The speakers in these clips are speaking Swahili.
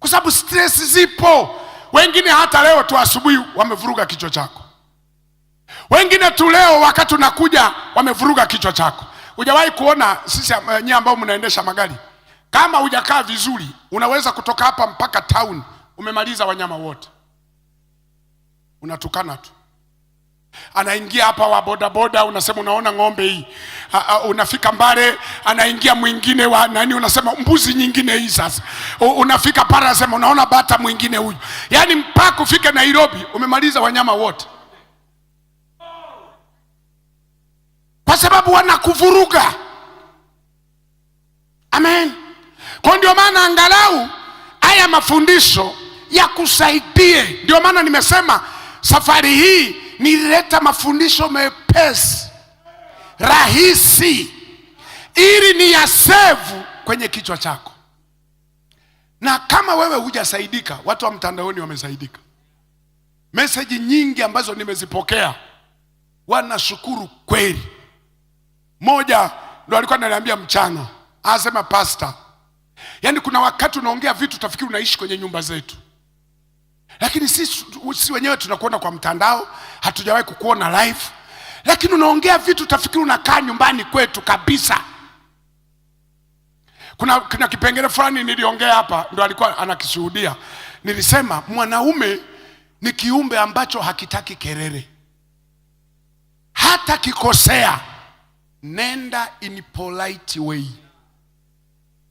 kwa sababu stress zipo. Wengine hata leo tu asubuhi wamevuruga kichwa chako, wengine tu leo wakati unakuja wamevuruga kichwa chako. Hujawahi kuona sisi nyinyi ambao mnaendesha magari, kama hujakaa vizuri unaweza kutoka hapa mpaka town umemaliza wanyama wote, unatukana tu. Anaingia hapa wa boda boda, unasema unaona ng'ombe hii. Unafika Mbare, anaingia mwingine wa nani, unasema mbuzi nyingine hii. Sasa unafika Para, unasema unaona bata mwingine huyu. Yaani mpaka ufike Nairobi umemaliza wanyama wote, kwa sababu wanakuvuruga. Amen. Kwa ndio maana angalau haya mafundisho ya kusaidie. Ndio maana nimesema safari hii nilileta mafundisho mepesi, rahisi, ili ni ya save kwenye kichwa chako. Na kama wewe hujasaidika, watu wa mtandaoni wamesaidika. Message nyingi ambazo nimezipokea wanashukuru kweli. Moja ndo alikuwa ananiambia mchana, anasema pastor, yani kuna wakati unaongea vitu utafikiri unaishi kwenye nyumba zetu, lakini sisi wenyewe tunakuona kwa mtandao, hatujawahi kukuona live, lakini unaongea vitu utafikiri unakaa nyumbani kwetu kabisa. Kuna kipengele fulani niliongea hapa, ndo alikuwa anakishuhudia. Nilisema mwanaume ni kiumbe ambacho hakitaki kelele. Hata kikosea, nenda in polite way.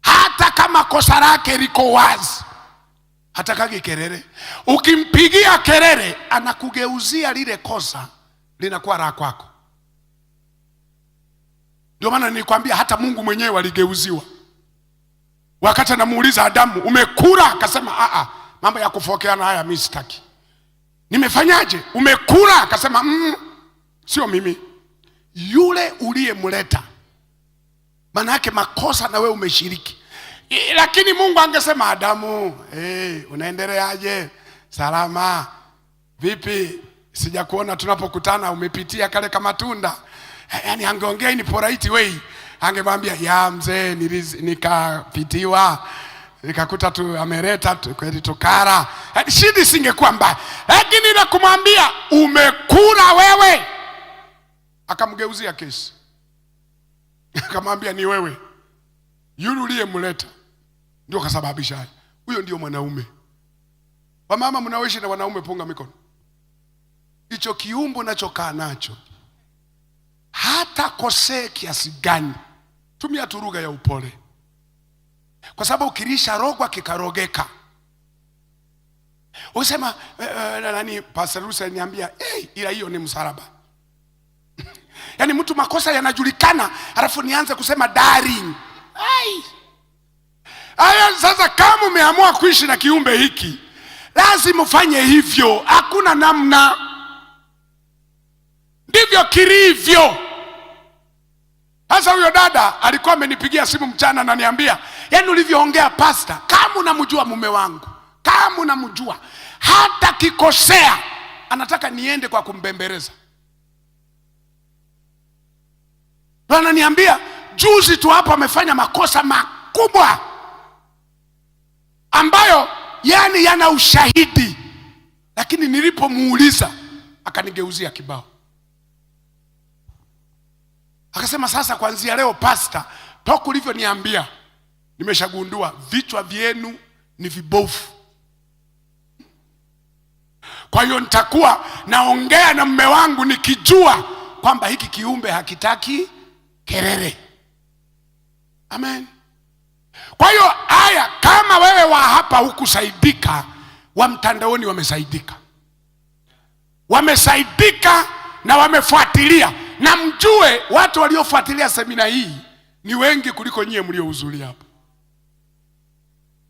Hata kama kosa lake liko wazi, hatakagi kelele. Ukimpigia kelele, anakugeuzia lile kosa, linakuwa raha kwako. Ndio maana nilikwambia hata Mungu mwenyewe aligeuziwa. Wakati anamuuliza Adamu, umekula? Akasema mambo ya kufokeana haya mimi sitaki. Nimefanyaje? Umekula? Akasema sio mimi, yule uliyemleta. Maana yake makosa na wewe umeshiriki. Lakini Mungu angesema Adamu, unaendeleaje? Salama. Vipi? Sijakuona tunapokutana umepitia kale kama tunda. Yaani angeongea ni polite way. Angemwambia ya mzee nikapitiwa, nikakuta tu ameleta kweli tukara. Shida singekuwa mbaya. Lakini ile kumwambia umekula wewe, akamgeuzia kesi. Akamwambia ni wewe, yule uliyemleta ndio kasababisha haya. Huyo ndio mwanaume. Wamama mnaoishi na wanaume, punga mikono. Hicho kiumbo nachokaa nacho, hata kosee kiasi gani, tumia tu lugha ya upole, kwa sababu ukilisha rogwa kikarogeka. Usema nani, Pastor Lucy aliniambia ila hiyo ni msalaba. Yaani mtu makosa yanajulikana, alafu nianze kusema darling. Sasa kama umeamua kuishi na kiumbe hiki, lazima ufanye hivyo, hakuna namna. Ndivyo kilivyo. Sasa huyo dada alikuwa amenipigia simu mchana na niambia, yaani ulivyoongea pastor, kama unamjua mume wangu, kama unamjua, hata kikosea anataka niende kwa kumbembeleza. Wananiambia juzi tu hapa amefanya makosa makubwa ambayo yani yana ushahidi, lakini nilipomuuliza akanigeuzia kibao. Akasema sasa kuanzia leo pastor, toka ulivyoniambia nimeshagundua vichwa vyenu ni vibovu. Kwa hiyo nitakuwa naongea na mume wangu nikijua kwamba hiki kiumbe hakitaki kelele. Amen. Kwa hiyo haya, kama wewe wa hapa hukusaidika, wa mtandaoni wamesaidika. Wamesaidika na wamefuatilia. Na mjue watu waliofuatilia semina hii ni wengi kuliko nyie mliohudhuria hapa.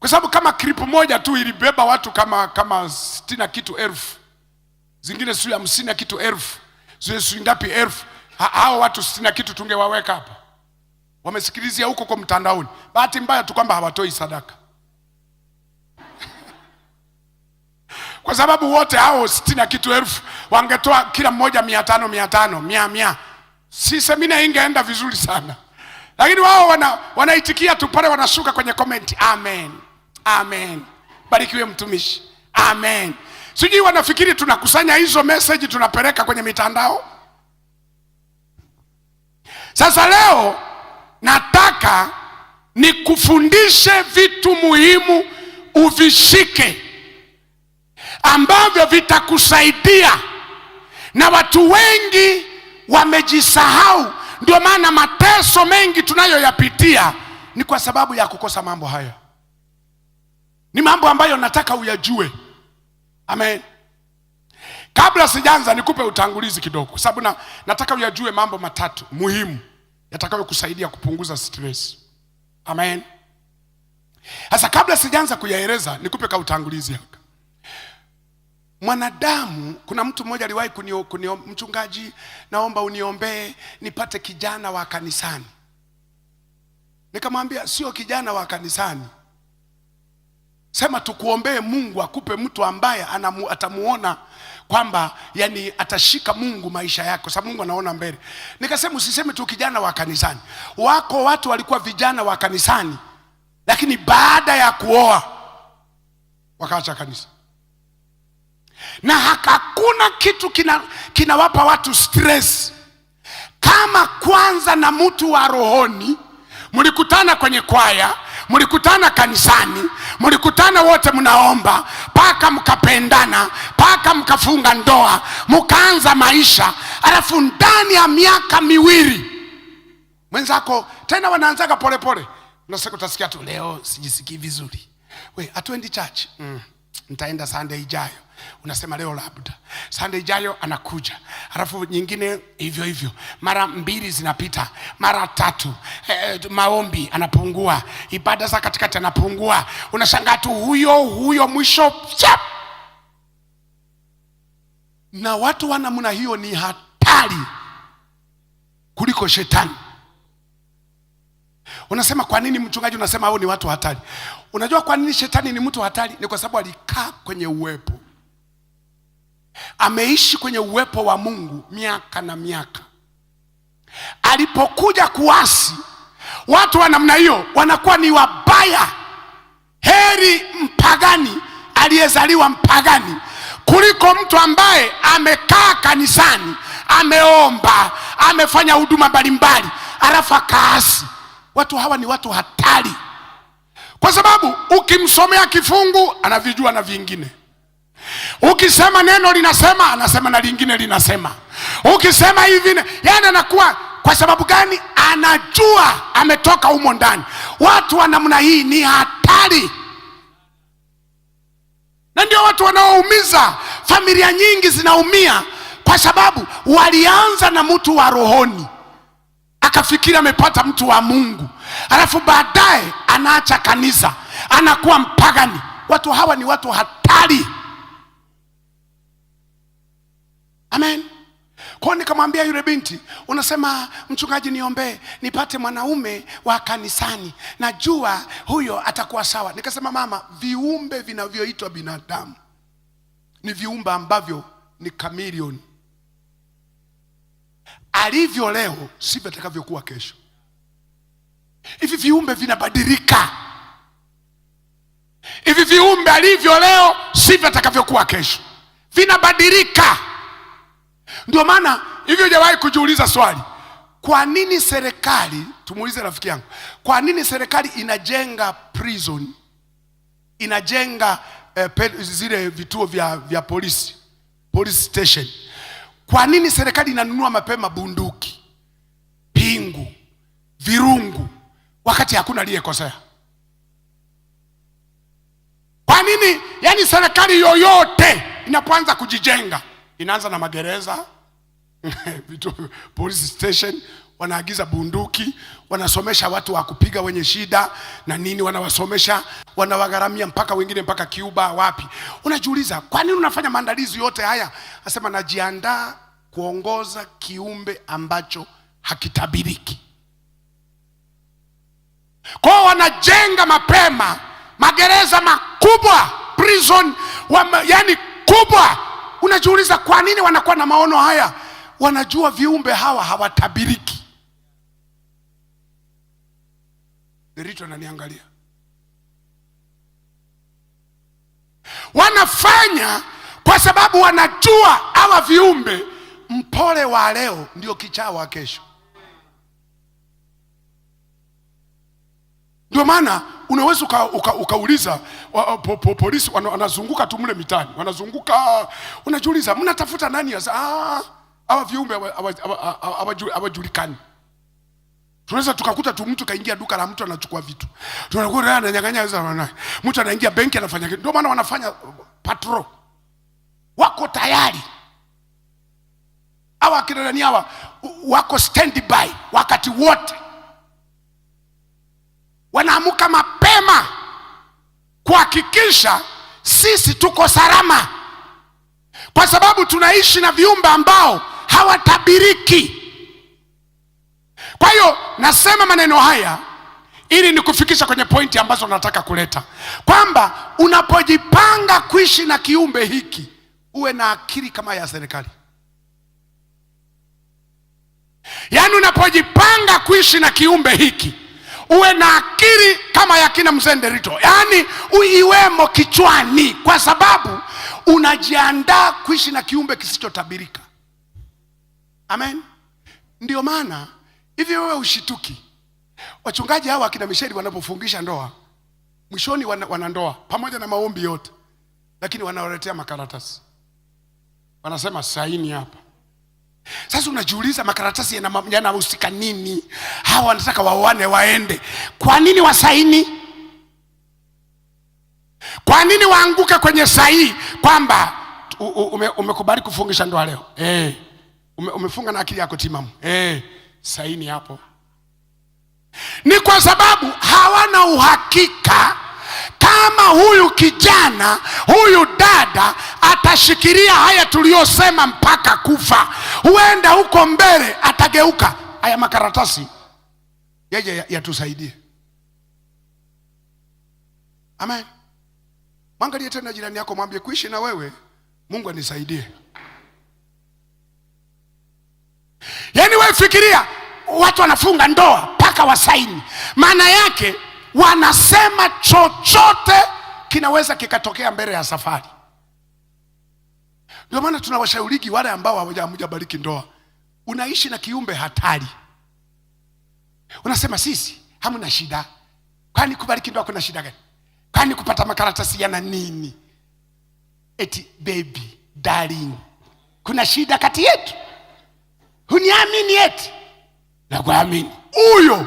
Kwa sababu kama clip moja tu ilibeba watu kama 60 kitu elfu. Zingine sio 50 kitu elfu. Sio ngapi elfu. Hao watu 60 kitu tungewaweka hapa. Wamesikilizia huko kwa mtandaoni. Bahati mbaya tu kwamba hawatoi sadaka. Kwa sababu wote hao 60 kitu elfu wangetoa kila mmoja 500, 100. Si semina ingeenda vizuri sana. Lakini wao wanaitikia tu pale, wanashuka kwenye comment, amen, amen, Barikiwe mtumishi. Amen. Sijui wanafikiri tunakusanya hizo message tunapeleka kwenye mitandao. Sasa leo nataka nikufundishe vitu muhimu uvishike, ambavyo vitakusaidia. Na watu wengi wamejisahau, ndio maana mateso mengi tunayoyapitia ni kwa sababu ya kukosa mambo haya. Ni mambo ambayo nataka uyajue. Amen. Kabla sijaanza nikupe utangulizi kidogo, sababu nataka uyajue mambo matatu muhimu yatakayo kusaidia kupunguza stress. Amen. Sasa kabla sijaanza kuyaeleza nikupe ka utangulizi hapa. Mwanadamu, kuna mtu mmoja aliwahi mchungaji, naomba uniombee nipate kijana wa kanisani. Nikamwambia sio kijana wa kanisani, sema tukuombee Mungu akupe mtu ambaye atamuona kwamba yani atashika Mungu maisha yako, sababu Mungu anaona mbele. Nikasema usiseme tu kijana wa kanisani. Wako watu walikuwa vijana wa kanisani, lakini baada ya kuoa wakaacha kanisa. Na hakuna kitu kinawapa watu stress kama kwanza na mtu wa rohoni. Mlikutana kwenye kwaya, mlikutana kanisani, mlikutana wote mnaomba, paka mkapendana, paka mkafunga ndoa, mkaanza maisha, alafu ndani ya miaka miwili mwenzako tena wanaanzaga polepole. Unasikia, utasikia tu leo sijisikii vizuri. We, atuendi church. Nitaenda Sunday ijayo. Unasema leo labda. Sunday ijayo anakuja. Alafu nyingine hivyo hivyo. Mara 2 zinapita, mara 3. Maombi anapungua, ibada za katikati anapungua. Unashangaa tu huyo mwisho chap. Na watu wa namna hiyo ni hatari kuliko shetani. Unasema kwa nini mchungaji unasema hao ni watu hatari? Unajua kwa nini shetani ni mtu hatari? Ni kwa sababu alikaa kwenye uwepo. Ameishi kwenye uwepo wa Mungu miaka na miaka. Alipokuja kuasi, watu wa namna hiyo wanakuwa ni wabaya. Heri mpagani aliyezaliwa mpagani kuliko mtu ambaye amekaa kanisani, ameomba, amefanya huduma mbalimbali, alafu akaasi. Watu hawa ni watu hatari, kwa sababu ukimsomea kifungu anavijua na vingine. Ukisema neno linasema, anasema na lingine linasema. Ukisema hivi, yani anakuwa, kwa sababu gani? Anajua ametoka humo ndani. Watu wa namna hii ni hatari, na ndio watu wanaoumiza. Familia nyingi zinaumia kwa sababu walianza na mtu wa rohoni, akafikiri amepata mtu wa Mungu, alafu baadaye anaacha kanisa, anakuwa mpagani. Watu hawa ni watu hatari. Amen. Kwa nikamwambia yule binti, unasema mchungaji niombee nipate mwanaume wa kanisani, najua huyo atakuwa sawa. Nikasema mama, viumbe vinavyoitwa binadamu ni viumbe ambavyo ni chameleon. Alivyo leo sivyo atakavyokuwa kesho. Hivi viumbe vinabadilika. Hivi viumbe alivyo leo sivyo atakavyokuwa kesho. Vinabadilika. Ndio maana hivyo hujawahi kujiuliza swali, kwa nini serikali, tumuulize rafiki yangu, kwa nini serikali inajenga prison, inajenga zile vituo vya polisi, police station? Kwa nini serikali inanunua mapema bunduki, pingu, virungu wakati hakuna aliyekosea? Kwa nini? Yani serikali yoyote inapoanza kujijenga inaanza na magereza, vitu police station, wanaagiza bunduki, wanasomesha watu wa kupiga wenye shida na nini, wanawasomesha, wanawagharamia mpaka wengine mpaka Cuba wapi. Unajiuliza, kwa nini unafanya maandalizi yote haya? Anasema najiandaa kuongoza kiumbe ambacho hakitabiriki. Kwa wanajenga mapema magereza makubwa, prison yani kubwa. Unajiuliza kwa nini wanakuwa na maono haya? Wanajua viumbe hawa hawatabiriki. Derito ananiangalia. Wanafanya kwa sababu wanajua hawa viumbe, mpole wa leo ndio kichaa wa kesho. Ndio maana unaweza ukauliza polisi wanazunguka tu mle mitani, wanazunguka, unajiuliza mnatafuta nani hasa? Hawa viumbe hawajulikani. Tunaweza tukakuta tu mtu kaingia duka la mtu anachukua vitu, tunakuta ananyang'anya, mtu anaingia benki anafanya kitu. Ndio maana wanafanya patrol, wako tayari. Hawa kina nani hawa wako standby wakati wote, wanaamuka mapema kuhakikisha sisi tuko salama, kwa sababu tunaishi na viumbe ambao hawatabiriki. Kwa hiyo nasema maneno haya ili nikufikisha kwenye pointi ambazo nataka kuleta, kwamba unapojipanga kuishi na kiumbe hiki uwe na akili kama ya serikali. Yaani unapojipanga kuishi na kiumbe hiki uwe na akili kama ya kina Mzee Nderito, yaani uiwemo kichwani, kwa sababu unajiandaa kuishi na kiumbe kisichotabirika. Amen. Ndio maana hivi wewe ushituki, wachungaji hawa akina Misheli wanapofungisha ndoa, mwishoni wanandoa pamoja na maombi yote, lakini wanawaletea makaratasi, wanasema saini hapa. Sasa unajiuliza makaratasi yanahusika nini? Hawa wanataka waoane waende, kwa nini wasaini? Kwa nini waanguke kwenye sahihi kwamba umekubali kufungisha ndoa leo? Umefunga na akili yako timamu, saini hapo. Ni kwa sababu hawana uhakika kama huyu kijana, huyu dada atashikilia haya tuliyosema mpaka kufa. Huenda huko mbele atageuka. Haya makaratasi yaje yatusaidie. Amen. Mwangalie tena jirani yako, mwambie kuishi na wewe Mungu anisaidie. Yaani wewe fikiria, watu wanafunga ndoa mpaka wasaini. Maana yake wanasema chochote kinaweza kikatokea mbele ya safari. Ndio maana tunawashauriki wale ambao hawajabariki ndoa, unaishi na kiumbe hatari. Unasema sisi hamna shida, kwani kubariki ndoa kuna shida gani? Kwani kupata makaratasi yana nini? Eti baby darling, kuna shida kati yetu? Huniamini eti? Na kuamini huyo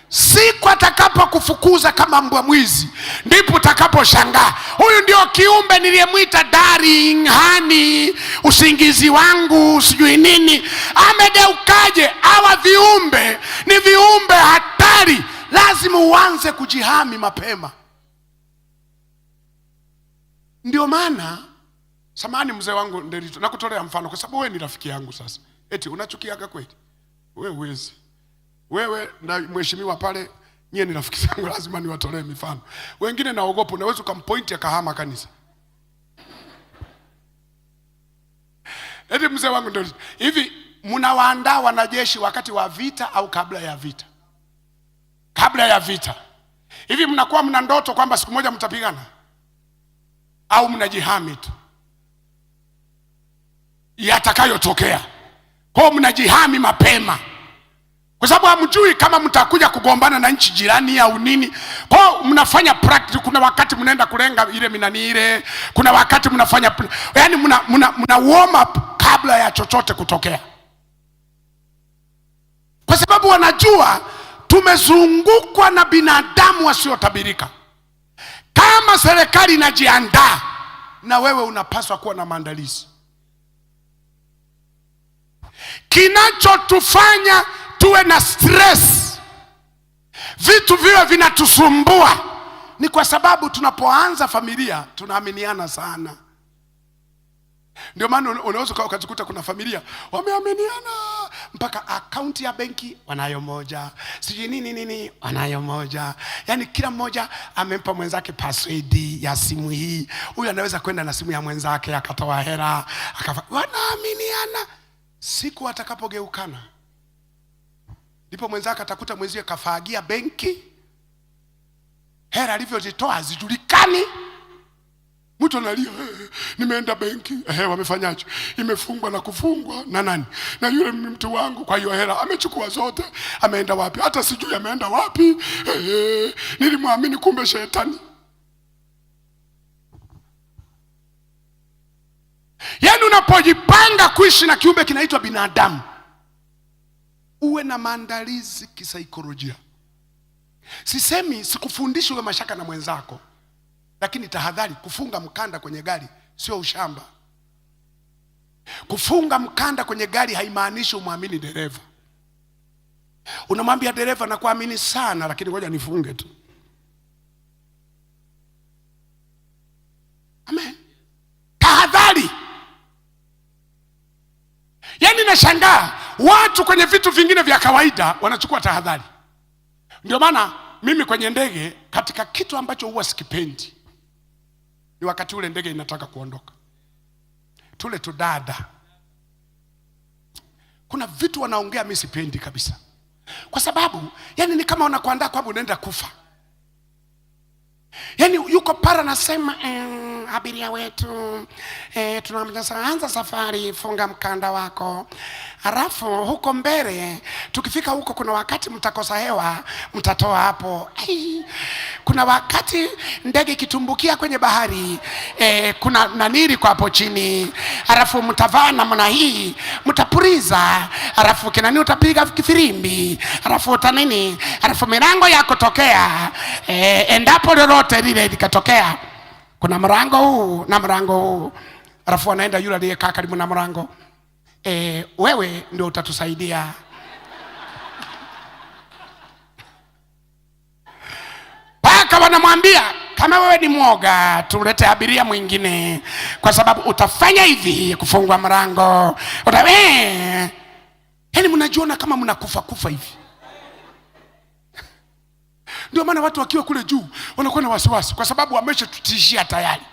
siku atakapo kufukuza kama mbwa mwizi, ndipo utakaposhangaa. Huyu ndio kiumbe niliyemwita darling, honey, usingizi wangu, sijui nini, amegeukaje? Hawa viumbe ni viumbe hatari, lazima uanze kujihami mapema. Ndio maana samani mzee wangu Nderito, nakutolea mfano kwa sababu wewe ni rafiki yangu. Sasa eti unachukiaga kweli? Wewe uwezi. Wewe na mheshimiwa pale, nyie ni rafiki zangu, lazima niwatolee mifano. Wengine naogopa, unaweza ukampointi akahama kanisa. Eti mzee wangu Nderito, hivi mnawaandaa wanajeshi wakati wa vita au kabla ya vita? Kabla ya vita. Hivi mnakuwa mna ndoto kwamba siku moja mtapigana? Au mnajihami tu yatakayotokea? Kwa mnajihami mapema, kwa sababu hamjui kama mtakuja kugombana na nchi jirani au nini. Kwa mnafanya practice. Kuna wakati mnaenda kulenga ile minani ile, kuna wakati mnafanya, yani mna warm up kabla ya chochote kutokea, kwa sababu wanajua tumezungukwa na binadamu wasiotabirika. Kama serikali inajiandaa, na wewe unapaswa kuwa na maandalizi. Kinachotufanya tuwe na stress, vitu viwe vinatusumbua, ni kwa sababu tunapoanza familia tunaaminiana sana. Ndio maana unaweza ukajikuta kuna familia wameaminiana mpaka akaunti ya benki wanayo moja, sijui nini wanayo moja. Yaani kila mmoja amempa mwenzake password ya simu hii. Huyu anaweza kwenda na simu ya mwenzake akatoa hela, wanaaminiana. Siku atakapogeukana, ndipo mwenzake atakuta mwenzie kafagia benki, hela alivyozitoa hazijulikani. Mtu analia, nimeenda benki, wamefanyaje? Imefungwa na kufungwa na nani? Na yule mtu wangu, kwa hiyo hela amechukua zote. Ameenda wapi? Hata sijui ameenda wapi. Nilimwamini, kumbe shetani. Yaani unapojipanga kuishi na kiumbe kinaitwa binadamu, uwe na maandalizi kisaikolojia. Sisemi, sikufundishi uwe mashaka na mwenzako, lakini tahadhari, kufunga mkanda kwenye gari sio ushamba. Kufunga mkanda kwenye gari haimaanishi umwamini dereva. Unamwambia dereva, nakuamini sana, lakini ngoja nifunge tu. Amen. Tahadhari. Yaani nashangaa watu kwenye vitu vingine vya kawaida wanachukua tahadhari. Ndio maana mimi kwenye ndege, katika kitu ambacho huwa sikipendi ni wakati ule ndege inataka kuondoka, tule tudada, kuna vitu wanaongea mimi sipendi kabisa, kwa sababu yani ni kama wanakuandaa kwamba unaenda kufa. Yani yuko para nasema, abiria wetu, tunaanza safari, funga mkanda wako. Halafu huko mbele, tukifika huko kuna wakati mtakosa hewa, mtatoa hapo. Kuna wakati ndege ikitumbukia kwenye bahari, kuna naniri kwa hapo chini. Halafu mtavaa namna hii, mtapuriza. Halafu kinani utapiga kifirimbi. Halafu utanini, halafu milango ya kutokea, endapo lolote lile likatokea, kuna mlango huu na mlango huu. Halafu anaenda yule aliyekaa karibu na mlango, wewe ndio utatusaidia. Paka wanamwambia, kama wewe ni mwoga, tulete abiria mwingine, kwa sababu utafanya hivi kufungua mlango. Yaani mnajiona kama mnakufa kufa hivi. Ndio maana watu wakiwa kule juu wanakuwa na wasiwasi, kwa sababu wameshatutishia tayari.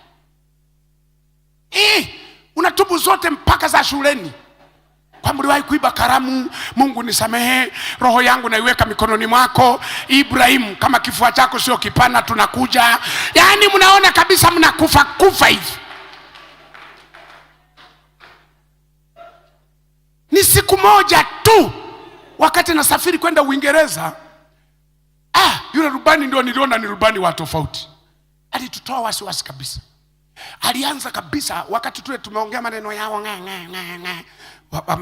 Unatubu zote mpaka za shuleni, kwa mliwahi kuiba karamu, Mungu nisamehe, roho yangu naiweka mikononi mwako. Ibrahim, kama kifua chako sio kipana tunakuja. Yaani mnaona kabisa mnakufa kufa hivi. Ni siku moja tu wakati nasafiri kwenda Uingereza, yule rubani ndio niliona ni rubani wa tofauti. Alitutoa wasiwasi kabisa. Alianza kabisa wakati tule tumeongea maneno yao,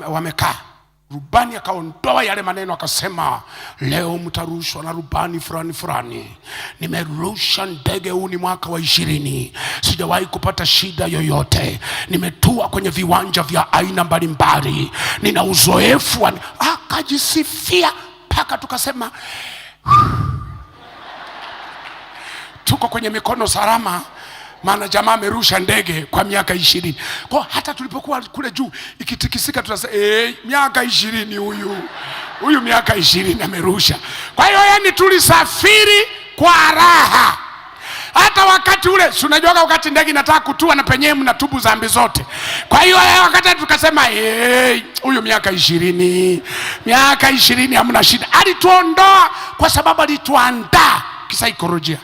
wamekaa. Rubani akaondoa yale maneno akasema, leo mtarushwa na rubani fulani fulani. Nimerusha ndege, huu ni mwaka wa 20. Sijawahi kupata shida yoyote. Nimetua kwenye viwanja vya aina mbalimbali. Nina uzoefu. Akajisifia mpaka tukasema tuko kwenye mikono salama, maana jamaa amerusha ndege kwa miaka 20. Kwa hata tulipokuwa kule juu ikitikisika tunasema miaka 20 huyu miaka 20 amerusha. Kwa hiyo yani tulisafiri kwa raha. Hata wakati ule, si unajua wakati ndege inataka kutua na penyewe mnatubu dhambi zote. Kwa hiyo wakati tukasema huyu miaka 20, miaka 20 hamna shida. Alituondoa kwa sababu alituandaa kisaikolojia.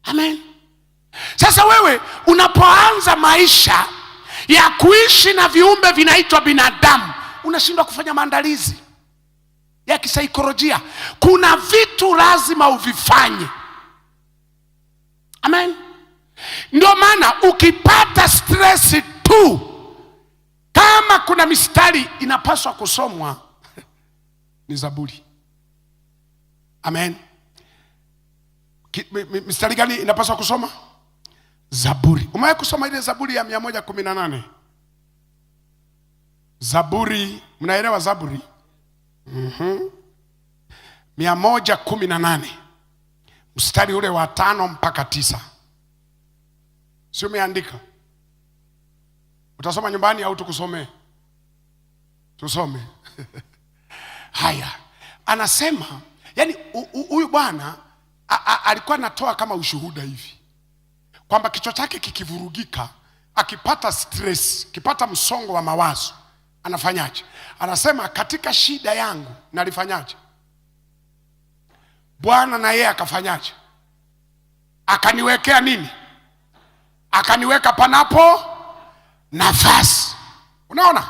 Amen. Sasa wewe unapoanza maisha ya kuishi na viumbe vinaitwa binadamu, unashindwa kufanya maandalizi ya kisaikolojia. Kuna vitu lazima uvifanye. Amen. Ndio maana ukipata stress tu, kama kuna mistari inapaswa kusomwa ni Zaburi. Amen. Mistari gani inapaswa kusoma? Zaburi. Umewahi kusoma ile Zaburi ya 118? Zaburi, mnaelewa Zaburi? 118. Mstari ule wa 5 mpaka 9. Sio umeandika? Utasoma nyumbani au tukusomee? Tusome. Haya. Anasema, yani huyu bwana alikuwa anatoa kama ushuhuda hivi, kwamba kichwa chake kikivurugika, akipata stress, akipata msongo wa mawazo, anafanyaje? Anasema, katika shida yangu nalifanyaje? Bwana na yeye akafanyaje? akaniwekea nini? Akaniweka panapo nafasi. Unaona?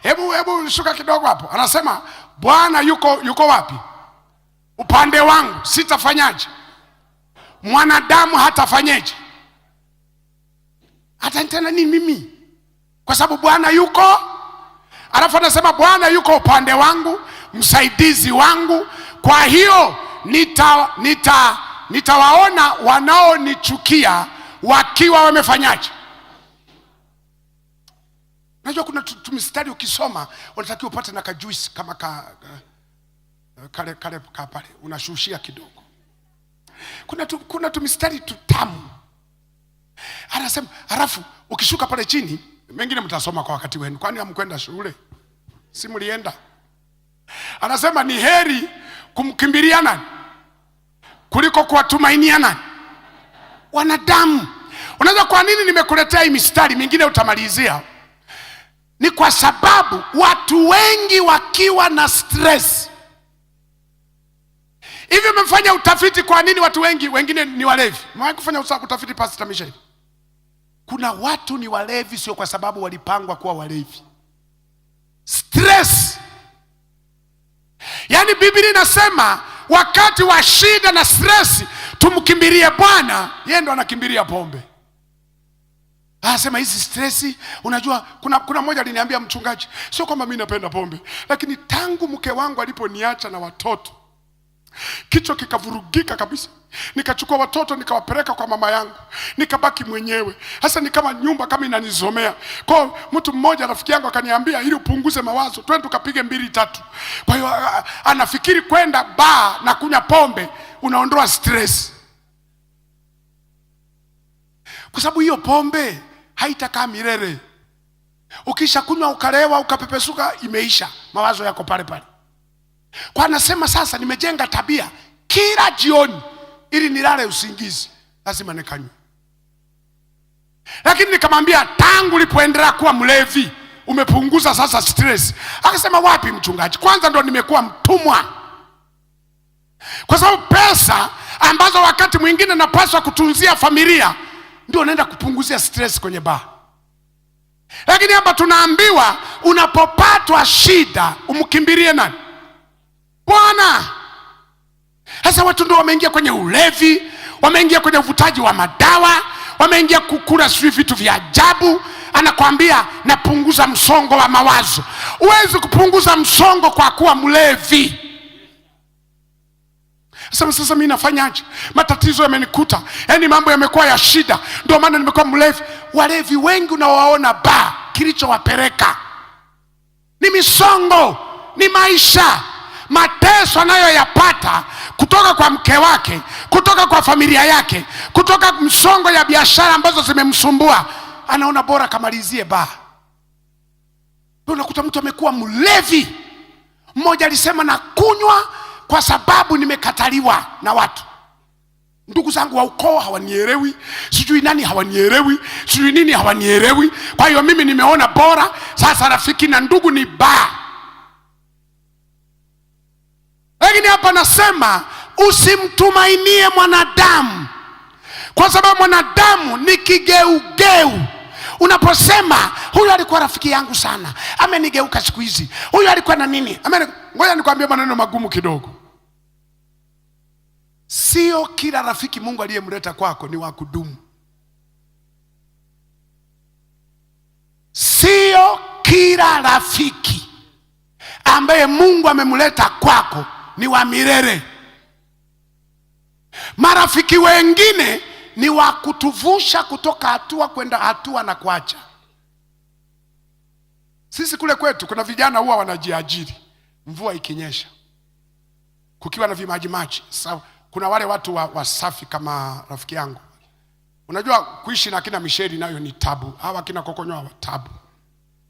Hebu shuka kidogo hapo. Anasema Bwana yuko wapi? Upande wangu, sitafanyaje? Mwanadamu hatafanyeje? Hata tena ni mimi. Kwa sababu Bwana yuko. Alafu anasema Bwana yuko upande wangu, msaidizi wangu. Kwa hiyo nitawaona wanaonichukia wakiwa wamefanyaje? Unajua kuna tumistari ukisoma unatakiwa upate na kajuisi kama kale pale unashushia kidogo. Kuna tumistari tutamu. Anasema halafu ukishuka pale chini, mengine mtasoma kwa wakati wenu. Kwani hamkwenda shule? Si mlienda? Anasema ni heri kumkimbilia nani kuliko kuwatumainia nani? Wanadamu. Unajua kwa nini nimekuletea hii mistari mingine utamalizia? Ni kwa sababu watu wengi wakiwa na stress. Hivi mmefanya utafiti kwa nini watu wengine ni walevi? Mwaje kufanya utafiti Pastor Michelle? Kuna watu ni walevi sio kwa sababu walipangwa kuwa walevi. Stress. Yaani Biblia inasema wakati wa shida na stress tumkimbilie Bwana, yeye ndo anakimbilia pombe. Anasema hizi stress, unajua kuna mmoja aliniambia, mchungaji, sio kwamba mimi napenda pombe, lakini tangu mke wangu aliponiacha na watoto, kichwa kikavurugika kabisa. Nikachukua watoto nikawapeleka kwa mama yangu, nikabaki mwenyewe. Sasa ni kama nyumba kama inanizomea. Kwa mtu mmoja rafiki yangu akaniambia, ili upunguze mawazo, twende tukapige 2-3. Kwa hiyo anafikiri kwenda bar na kunywa pombe unaondoa stress. Kwa sababu hiyo pombe haitakaa milele. Ukisha kunywa ukalewa ukapepesuka, imeisha, mawazo yako pale pale. Kwa anasema sasa nimejenga tabia kila jioni ili nilale usingizi lazima nikanywe. Lakini nikamwambia tangu ulipoendelea kuwa mlevi umepunguza sasa stress. Akasema wapi mchungaji? Kwanza ndo nimekuwa mtumwa. Kwa sababu pesa ambazo wakati mwingine napaswa kutunzia familia ndio naenda kupunguzia stress kwenye bar. Lakini hapa tunaambiwa unapopatwa shida umkimbilie nani? Bwana. Sasa watu ndio wameingia kwenye ulevi, wameingia kwenye uvutaji wa madawa, wameingia kukula vitu vya ajabu. Anakuambia napunguza msongo wa mawazo. Huwezi kupunguza msongo kwa kuwa mlevi. Sasa mimi nafanyaje? Matatizo yamenikuta. Yaani mambo yamekuwa ya shida. Ndio maana nimekuwa mlevi. Walevi wengi unawaona ba kilichowapeleka ni misongo, ni maisha, mateso anayoyapata kutoka kwa mke wake, kutoka kwa familia yake, kutoka msongo ya biashara ambazo zimemsumbua. Anaona bora kamalizie ba. Unakuta mtu amekuwa mlevi. Mmoja alisema na kunywa kwa sababu nimekataliwa na watu. Ndugu zangu wa ukoo hawanielewi, sijui nani hawanielewi, sijui nini hawanielewi. Kwa hiyo mimi nimeona bora sasa rafiki na ndugu ni ba. Lakini hapa nasema usimtumainie mwanadamu, kwa sababu mwanadamu ni kigeugeu. Unaposema huyu alikuwa rafiki yangu sana, amenigeuka siku hizi, huyu alikuwa na nini, ngoja nikwambie maneno magumu kidogo. Sio kila rafiki Mungu aliyemleta kwako ni wa kudumu. Sio kila rafiki ambaye Mungu amemleta kwako ni wa milele. Marafiki wengine ni wa kutuvusha kutoka hatua kwenda hatua na kuacha. Sisi kule kwetu kuna vijana huwa wanajiajiri mvua ikinyesha, kukiwa na vimaji maji. Sawa, kuna wale watu wasafi kama rafiki yangu. Unajua kuishi na kina Misheri nayo ni tabu. Hawa kina Kokonyoa wa tabu.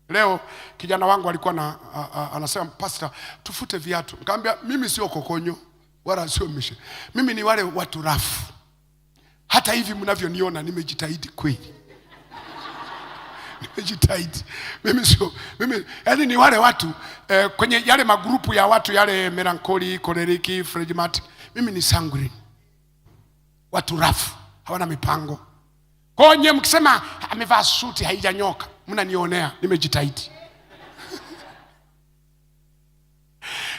Leo kijana wangu alikuwa anasema pastor tufute viatu. Nikamwambia mimi sio Kokonyo wala sio Misheri. Mimi ni wale watu rafu. Hata hivi mnavyoniona nimejitahidi kweli. Nimejitahidi. Mimi yani ni wale watu kwenye yale magrupu ya watu yale melancholy, choleriki, phlegmatic. Mimi ni sanguine. Watu rafu. hawana mipango. Kwa hiyo mkisema amevaa suti haijanyoka, mnanionea, nimejitahidi.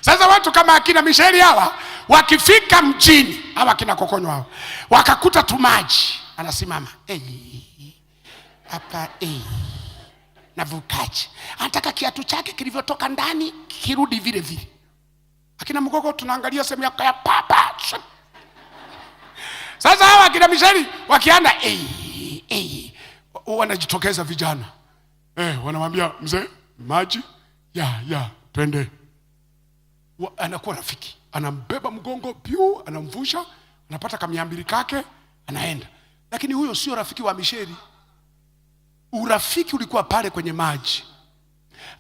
Sasa watu kama akina Misheli hawa wakifika mjini, hawa akina Kokonyo hawa, wakakuta tu maji, anasimama hapa navukaje? Anataka kiatu chake kilivyotoka ndani kirudi vile vile. Akina Mgogo tunaangalia sehemu yako ya papa. Sasa hawa akina Misheli wakianda wanajitokeza vijana. Wanamwambia mzee, maji ya twende. Anakuwa rafiki, anambeba mgongo piu, anamvusha, anapata kamiambili kake, anaenda. Lakini huyo sio rafiki wa Misheli. Urafiki ulikuwa pale kwenye maji.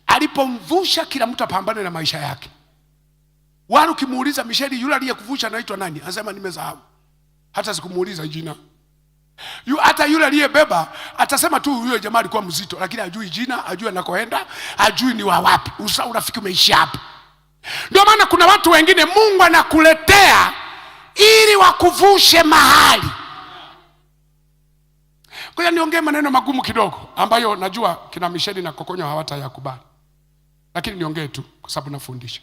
Alipomvusha, kila mtu apambane na maisha yake. Wala ukimuuliza Misheli, yule aliyekuvusha anaitwa nani? Anasema nimesahau. Hata sikumuuliza jina. Hata yule aliyebeba atasema tu yule jamaa alikuwa mzito, lakini hajui jina, hajui anakoenda, hajui ni wa wapi. Urafiki umeisha hapo. Ndio maana kuna watu wengine Mungu anakuletea ili wakuvushe mahali. Kwa hiyo niongee maneno magumu kidogo ambayo najua kina Misheli na Kokonyo hawatayakubali. Lakini niongee tu kwa sababu nafundisha.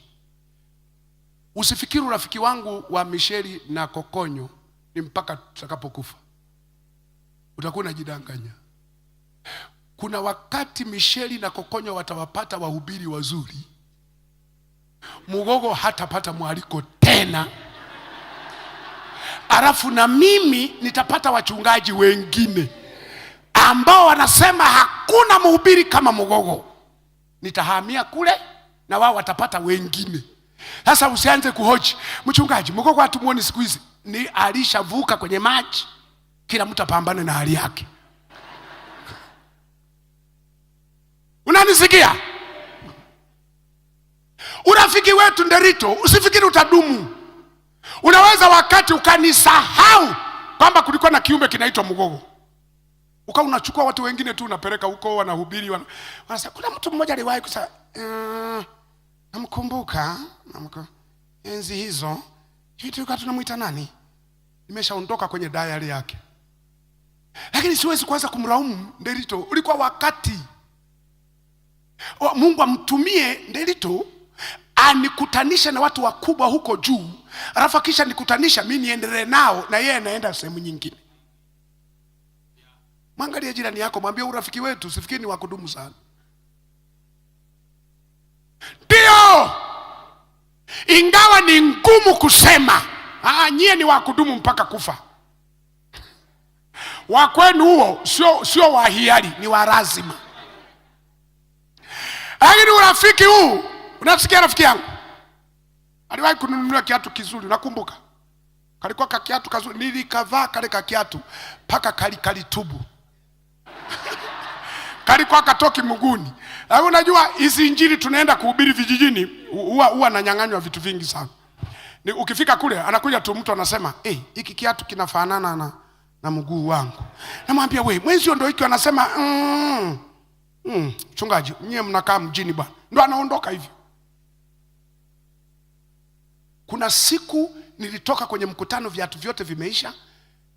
Usifikiri urafiki wangu wa Misheli na Kokonyo ni mpaka tutakapokufa. Utakuwa unajidanganya. Kuna wakati Misheli na Kokonyo watawapata wahubiri wazuri, Mugogo hatapata mwaliko tena. Alafu na mimi nitapata wachungaji wengine ambao wanasema hakuna mhubiri kama Mugogo. Nitahamia kule na wao watapata wengine. Sasa usianze kuhoji, mchungaji Mugogo hatumuoni siku hizi. Ni alishavuka kwenye maji. Kila mtu apambane na hali yake. Unanisikia? Urafiki wetu Nderito, usifikiri utadumu. Unaweza wakati ukanisahau kwamba kulikuwa na kiumbe kinaitwa Mugogo. Unachukua watu wengine tu unapeleka huko, wanahubiri, wanasema kuna mtu mmoja aliwahi kusema namkumbuka enzi hizo. Hivi tulikuwa tunamuita nani? Nimeshaondoka kwenye diary yake. Lakini siwezi kuanza kumlaumu Nderito. Ulikuwa wakati Mungu amtumie Nderito anikutanisha na watu wakubwa huko juu, alafu kisha nikutanisha mimi niendelee nao na yeye anaenda sehemu nyingine. Mwangalie jirani yako, mwambie urafiki wetu usifikiri ni wa kudumu sana. Ndio, ingawa ni ngumu kusema nyie ni wa kudumu mpaka kufa. Wa kwenu huo sio wa hiari, ni wa lazima. Lakini urafiki huu, unasikia rafiki yangu aliwahi kununulia kiatu kizuri, nakumbuka. Kalikuwa kiatu kizuri, nilikavaa kale kiatu paka kalitubu. Kalikuwa katoki mguni. Lakini unajua hizi injili tunaenda kuhubiri vijijini, huwa nanyang'anywa vitu vingi sana. Ni ukifika kule anakuja tu mtu anasema, hiki kiatu kinafanana na mguu wangu. Namwambia wewe, mwenzio ndio hiki, anasema mchungaji, nyie mnakaa mjini bwana. Ndio anaondoka hivyo. Kuna siku nilitoka kwenye mkutano, viatu vyote vimeisha.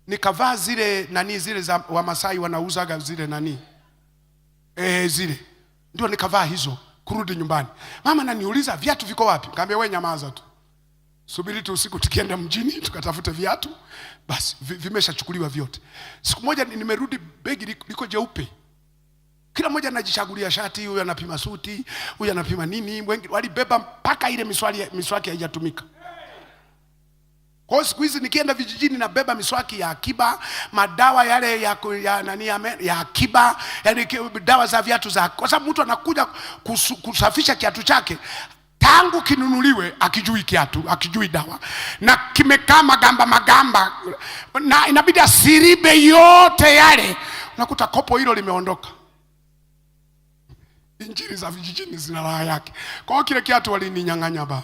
Nikavaa zile za Wamasai wanauzaga zile zile. Ndio nikavaa hizo kurudi nyumbani. Mama ananiuliza viatu viko wapi? Nikamwambia wewe nyamaza tu. Subiri tu usiku tukienda mjini tukatafute viatu. Basi vimeshachukuliwa vyote. Siku moja nimerudi, begi liko jeupe. Kila mmoja anajichagulia shati, huyu anapima suti, huyu anapima nini. Wengi walibeba mpaka ile miswaki haijatumika. Kwa hiyo siku hizi nikienda vijijini nabeba miswaki ya akiba, madawa yale ya akiba, yani dawa za viatu za, kwa sababu mtu anakuja kusafisha kiatu chake tangu kinunuliwe akijui kiatu, akijui dawa, na kimekaa magamba na inabidi asiribe yote yale. Unakuta kopo hilo limeondoka. Injili za vijijini zina raha yake. Kwa hiyo kile kiatu walininyang'anya baba.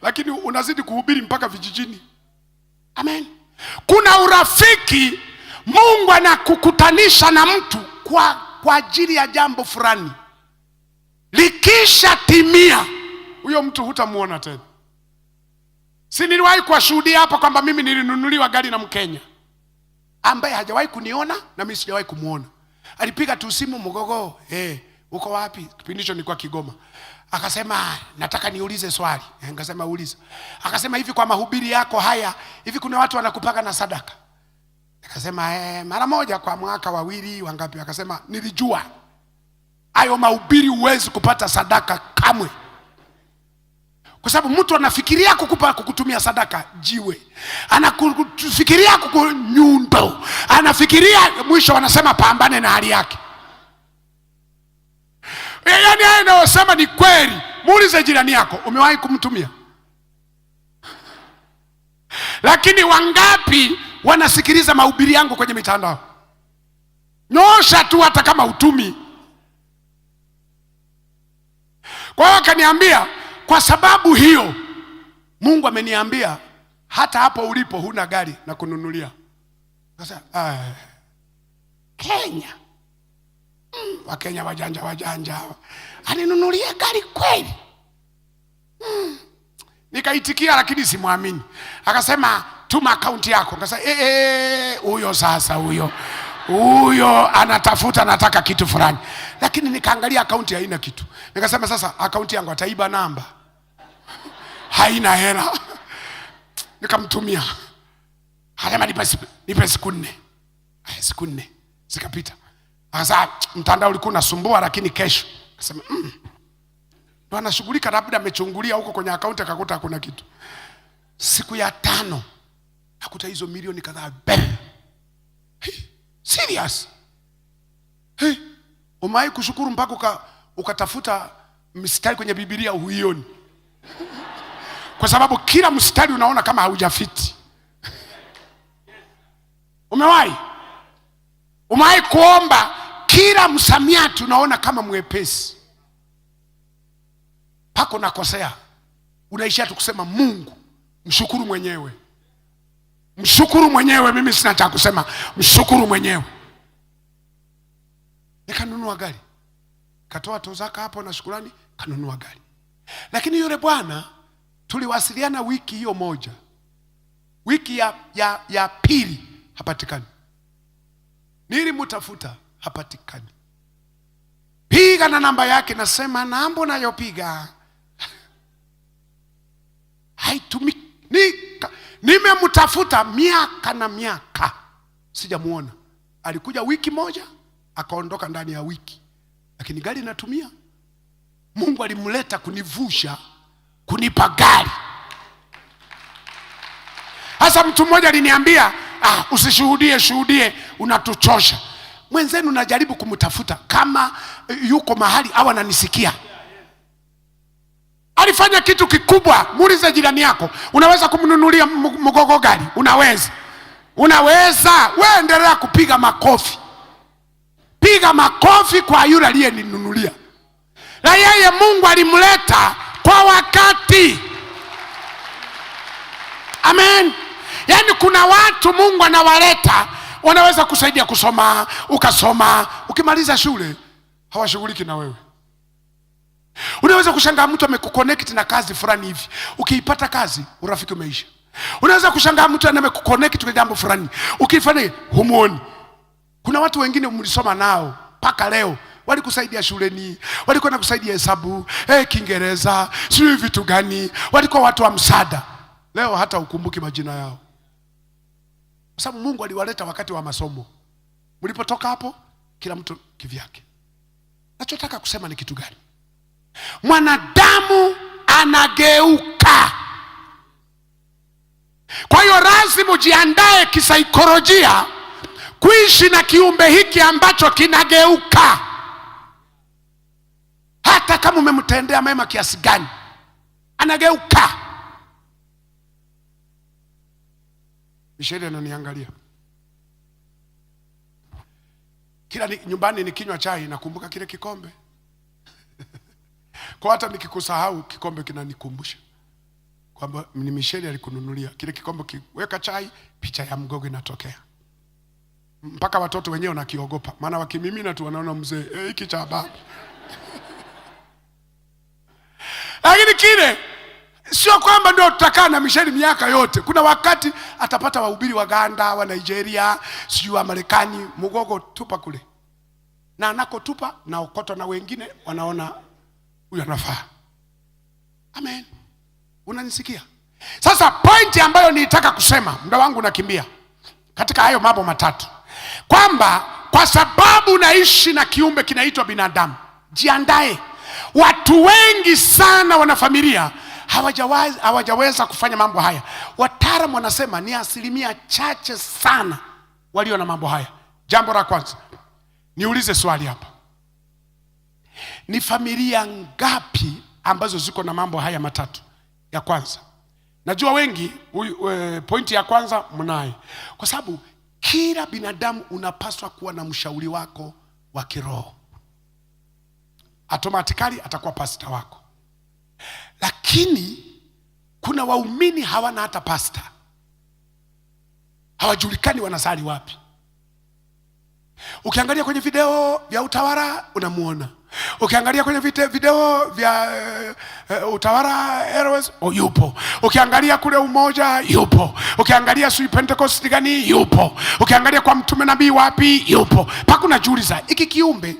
Lakini unazidi kuhubiri mpaka vijijini. Amen. Kuna urafiki Mungu anakukutanisha na mtu kwa ajili ya jambo fulani. Likisha timia, huyo mtu hutamuona tena. Si niliwahi kuwashuhudia hapa kwamba mimi nilinunuliwa gari na Mkenya ambaye hajawahi kuniona na mimi sijawahi kumuona. Alipiga tu simu, Mgogo, uko wapi? Kipindi hicho nilikuwa Kigoma. Akasema nataka niulize swali. Nikasema uliza. Akasema hivi, kwa mahubiri yako haya, hivi kuna watu wanakupaka na sadaka? Akasema mara moja kwa mwaka, wawili, wangapi? Akasema nilijua hayo mahubiri huwezi kupata sadaka kamwe. Kwa sababu mtu anafikiria kukutumia sadaka jiwe, anakufikiria kukunyundo, anafikiria mwisho wanasema pambane na hali yake. Yaani haya nayosema ni kweli. Muulize jirani yako, umewahi kumtumia? Lakini wangapi wanasikiliza mahubiri yangu kwenye mitandao? Nyosha tu hata kama utumi. Kwa hiyo akaniambia, kwa sababu hiyo Mungu ameniambia hata hapo ulipo huna gari na kununulia. Sasa Kenya, Wakenya wajanja aninunulia gari kweli? Nikaitikia lakini simwamini. Akasema tuma akaunti yako. Akasema huyo sasa huyo anatafuta, nataka kitu fulani. Lakini nikaangalia akaunti haina kitu. Nikasema sasa akaunti yangu ataiba namba, haina hela. Nikamtumia. Akasema nipe siku 4. Siku 4 zikapita. Akasema mtandao ulikuwa unasumbua lakini kesho. Akasema ndo anashughulika, labda amechungulia huko kwenye akaunti akakuta hakuna kitu. Siku ya 5 akuta hizo milioni kadhaa. Serious? Umewahi kushukuru mpaka ukatafuta mstari kwenye Biblia huioni? Kwa sababu kila mstari unaona kama haujafiti. Umewahi kuomba kila msamiati unaona kama mwepesi? Pako nakosea, unaishia tu kusema Mungu, mshukuru mwenyewe. Mshukuru mwenyewe, mimi sina cha kusema, mshukuru mwenyewe. Nikanunua gari. Katoa tozaka hapo na shukrani, kanunua gari. Lakini yule bwana tuliwasiliana wiki hiyo moja. Wiki ya pili hapatikani. Nilimtafuta, hapatikani. Piga na namba yake, nasema namba unayopiga haitumiki. Nimemtafuta miaka na miaka sijamuona. Alikuja wiki moja akaondoka ndani ya wiki. Lakini gari natumia. Mungu alimleta kunivusha, kunipa gari. Hasa mtu mmoja aliniambia, usishuhudie, unatuchosha. Mwenzenu najaribu kumtafuta kama yuko mahali au ananisikia. Alifanya kitu kikubwa. Muulize jirani yako, unaweza kumnunulia Mgogo gari? Unaweza. Wewe endelea kupiga makofi. Piga makofi kwa yule aliyeninunulia. Na yeye Mungu alimleta kwa wakati. Amen. Yaani kuna watu Mungu anawaleta, wanaweza kusaidia kusoma, ukasoma, ukimaliza shule hawashughuliki na wewe. Unaweza kushangaa mtu amekuconnect na kazi fulani hivi, ukiipata kazi urafiki umeisha. Unaweza kushangaa mtu amekuconnect kwa jambo fulani, ukifanya humuoni. Kuna watu wengine mlisoma nao mpaka leo, walikusaidia shuleni, walikuwa nakusaidia hesabu, Kiingereza, sio vitu gani, walikuwa watu wa msaada. Leo hata ukumbuki majina yao. Kwa sababu Mungu aliwaleta wakati wa masomo. Mlipotoka hapo, kila mtu kivyake. Nachotaka kusema ni kitu gani? Mwanadamu anageuka. Kwa hiyo lazima ujiandae kisaikolojia kuishi na kiumbe hiki ambacho kinageuka. Hata kama umemtendea mema kiasi gani, anageuka. Misheli ananiangalia. Kila nyumbani nikinywa chai nakumbuka kile kikombe. Kwa hata nikikusahau kikombe kinanikumbusha kwamba ni Misheli alikununulia kile kikombe. Kiweka chai, picha ya Mgogo inatokea. Mpaka watoto wenyewe wanakiogopa, maana wakimimina tu wanaona mzee hiki cha baba. Lakini kile Sio kwamba ndio tutakaa na Michelle miaka yote. Kuna wakati atapata wahubiri wa Uganda, wa Nigeria, sijui wa Marekani, Mugogo tupa kule. Na anakotupa na Okoto na wengine wanaona huyu anafaa. Amen. Unanisikia? Sasa pointi ambayo nilitaka kusema, muda wangu unakimbia, katika hayo mambo matatu, kwamba kwa sababu naishi na kiumbe kinaitwa binadamu, jiandae. Watu wengi sana wana familia hawajaweza kufanya mambo haya. Wataalamu wanasema ni asilimia chache sana walio na mambo haya. Jambo la kwanza, niulize swali hapa. Ni familia ngapi ambazo ziko na mambo haya matatu? Ya kwanza, najua wengi pointi ya kwanza mnaye, kwa sababu kila binadamu unapaswa kuwa na mshauri wako wa kiroho. Automatically atakuwa pasta wako. Lakini kuna waumini hawana hata pasta. Hawajulikani wanasali wapi. Ukiangalia kwenye video vya Utawala unamuona. Ukiangalia kwenye video vya Utawala Airways yupo. Ukiangalia kule Umoja yupo. Ukiangalia sui Pentecost gani yupo. Ukiangalia kwa mtume nabii wapi yupo. Paka unajiuliza, hiki kiumbe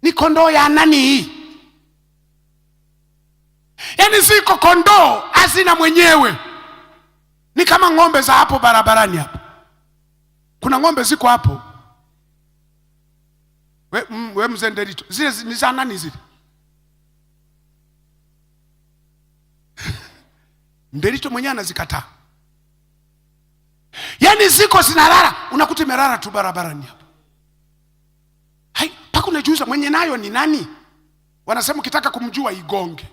ni kondoo ya nani hii? Yaani siko kondoo hazina mwenyewe. Ni kama ng'ombe za hapo barabarani hapo. Kuna ng'ombe ziko hapo. We mzee Nderito, zile ni za nani zile? Nderito mwenyewe anazikataa. Yaani ziko zinalala, unakuta imelala tu barabarani hapo. Hai, paka unajiuliza mwenye nayo ni nani? Wanasema ukitaka kumjua igonge,